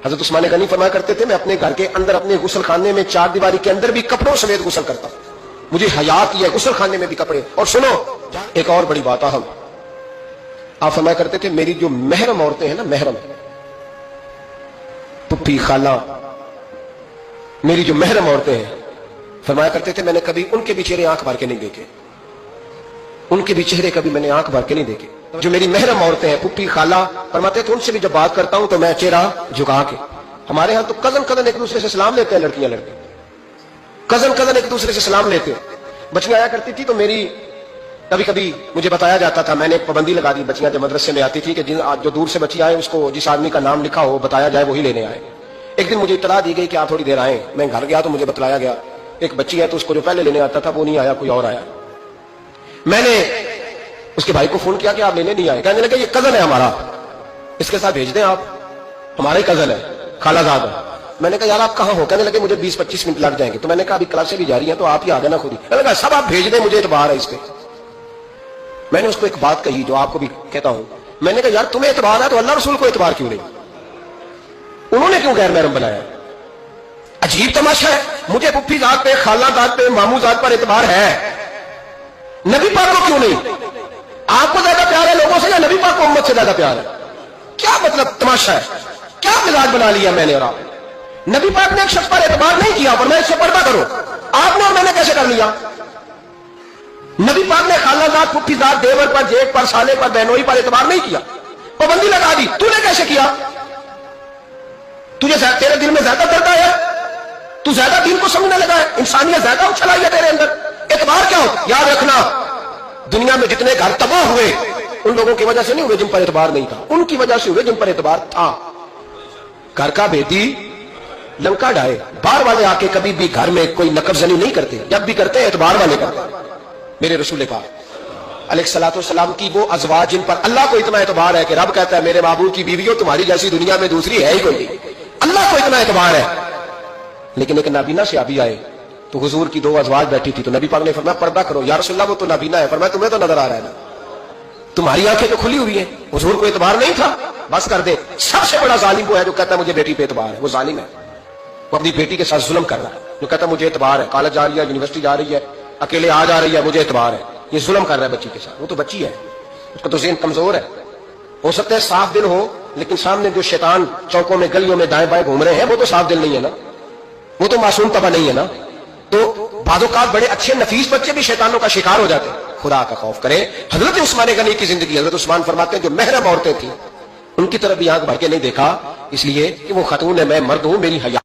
حضرت عثمان غنی فرمایا کرتے تھے میں اپنے گھر کے اندر اپنے غسل خانے میں چار دیواری کے اندر بھی کپڑوں سمیت غسل کرتا ہوں، مجھے حیا کی ہے غسل خانے میں بھی کپڑے۔ اور سنو ایک اور بڑی بات اہم، آپ فرمایا کرتے تھے میری جو محرم عورتیں ہیں نا، محرم پھپھی خالہ، میری جو محرم عورتیں ہیں، فرمایا کرتے تھے میں نے کبھی ان کے بھی چہرے آنکھ بھر کے نہیں دیکھے، ان کے بھی چہرے کبھی میں نے آنکھ بھر کے نہیں دیکھے۔ جو میری محرم عورتیں ہیں پھپھی خالہ، فرماتے تھے ان سے بھی جب بات کرتا ہوں تو میں چہرہ جھکا کے۔ ہمارے ہاں تو کزن ایک دوسرے سے سلام لیتے ہیں، لڑکیاں لڑکے کزن ایک دوسرے سے سلام لیتے ہیں۔ بچیاں آیا کرتی تھی تو میری کبھی کبھی مجھے بتایا جاتا تھا، میں نے ایک پابندی لگا دی، بچیاں جب مدرسے میں آتی تھی کہ جو دور سے بچی آئے اس کو جس آدمی کا نام لکھا ہو بتایا جائے وہی لینے آئے۔ ایک دن مجھے اطلاع دی گئی کہ آپ تھوڑی دیر آئیں، میں گھر گیا تو مجھے بتلایا گیا ایک بچی ہے تو اس کو جو پہلے لینے آتا تھا وہ نہیں آیا، کوئی اور آیا۔ میں نے اس کے بھائی کو فون کیا کہ آپ لینے نہیں آئے، کہنے لگے یہ کزن ہے ہمارا، اس کے ساتھ بھیج دیں، آپ ہمارا ہی کزن ہے، خالہ زاد ہے۔ میں نے کہا یار آپ کہاں ہو، کہنے لگے مجھے 20-25 منٹ لگ جائیں گے۔ تو میں نے کہا ابھی کلاسیں بھی جاری ہیں تو آپ ہی آ جانا خود ہی۔ میں نے کہا سب آپ بھیج دیں، مجھے اعتبار ہے اس پہ۔ میں نے اس کو ایک بات کہی جو آپ کو بھی کہتا ہوں، میں نے کہا یار تمہیں اعتبار ہے تو اللہ رسول کو اعتبار کیوں نہیں؟ انہوں نے کیوں غیر محرم بنایا؟ عجیب تماشا ہے، مجھے پھپھی ذات پہ، خالہ ذات پہ، ماموں ذات پر اعتبار ہے، نبی پاک کو کیوں نہیں؟ آپ کو زیادہ پیار ہے لوگوں سے یا نبی پاک کو امت سے زیادہ پیار ہے؟ کیا مطلب تماشا ہے، کیا مزاج بنا لیا میں نے اور آپ؟ نبی پاک نے ایک شخص پر اعتبار نہیں کیا اور میں اس سے پردہ کروں، آپ نے اور میں نے کیسے کر لیا؟ نبی پاک نے خالہ ذات، پھپھی ذات، دیور پر، جیٹ پر، سالے پر، بہنوئی پر اعتبار نہیں کیا، پابندی لگا دی۔ تو نے کیسے کیا؟ تجھے تیرے دل میں زیادہ درد ہے، تو زیادہ دین کو سمجھنے لگا ہے، انسانیت زیادہ اچھلائی ہے تیرے اندر۔ اعتبار کیا ہو؟ یاد رکھنا دنیا میں جتنے گھر تباہ ہوئے ان لوگوں کی وجہ سے نہیں ہوئے جن پر اعتبار نہیں تھا، ان کی وجہ سے ہوئے جن پر اعتبار تھا۔ گھر کا بیٹی لنکا ڈھائے، باہر والے آ کے کبھی بھی گھر میں کوئی نقب زنی نہیں کرتے، جب بھی کرتے اعتبار والے کرتے۔ میرے رسول پاک علیہ الصلوۃ والسلام کی وہ ازواج جن پر اللہ کو اتنا اعتبار ہے کہ رب کہتا ہے میرے محبوب کی بیویوں تمہاری جیسی دنیا میں دوسری ہے ہی کوئی نہیں، اللہ کو اتنا اعتبار ہے۔ لیکن ایک نابینا سے ابھی آئے تو حضور کی 2 ازواج بیٹھی تھی تو نبی پاک نے فرمایا پردہ کرو۔ یا رسول اللہ وہ تو نابینا ہے، فرمایا تمہیں تو نظر آ رہا ہے نا، تمہاری آنکھیں تو کھلی ہوئی ہیں۔ حضور کو اعتبار نہیں تھا، بس کر دے۔ سب سے بڑا ظالم وہ ہے جو کہتا ہے مجھے بیٹی پہ اعتبار ہے، وہ ظالم ہے، وہ اپنی بیٹی کے ساتھ ظلم کر رہا ہے۔ جو کہتا ہے مجھے اعتبار ہے، کالج جا رہی ہے، یونیورسٹی جا رہی ہے، اکیلے آ جا رہی ہے، مجھے اعتبار ہے، یہ ظلم کر رہا ہے بچی کے ساتھ۔ وہ تو بچی ہے، اس کا تو ذہن کمزور ہے، ہو سکتا ہے صاف دل ہو لیکن سامنے جو شیطان چوکوں میں گلیوں میں دائیں بائیں گھوم رہے ہیں وہ تو صاف دل نہیں ہے نا، وہ تو معصوم طبع نہیں ہے نا۔ تو بعض اوقات بڑے اچھے نفیس بچے بھی شیطانوں کا شکار ہو جاتے ہیں، خدا کا خوف کرے۔ حضرت عثمان غنی کی زندگی، حضرت عثمان فرماتے ہیں جو محرم عورتیں تھیں ان کی طرف بھی آنکھ بھر کے نہیں دیکھا، اس لیے کہ وہ خاتون ہے، میں مرد ہوں، میری حیا